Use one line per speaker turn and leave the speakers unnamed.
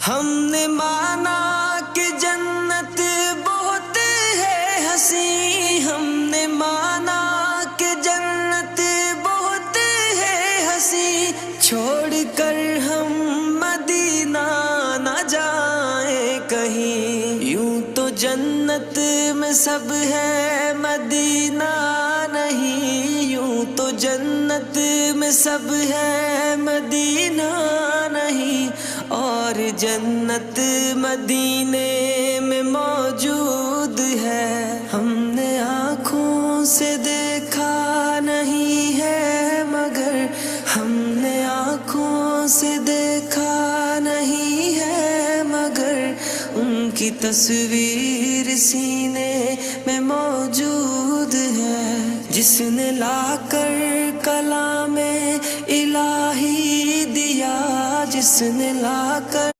ہم نے مانا کہ جنت بہت ہے حسین، ہم نے مانا کہ جنت بہت ہے حسین، چھوڑ کر ہم مدینہ نہ جائیں کہیں، یوں تو جنت میں سب ہے مدینہ نہیں، یوں تو جنت میں سب ہے مدینہ نہیں، اور جنت مدینے میں موجود ہے، ہم نے آنکھوں سے دیکھا نہیں ہے مگر، ہم نے آنکھوں سے دیکھا نہیں ہے مگر، ان کی تصویر سینے میں موجود ہے، جس نے لا کر کلام الہی دیا، جس نے لا کر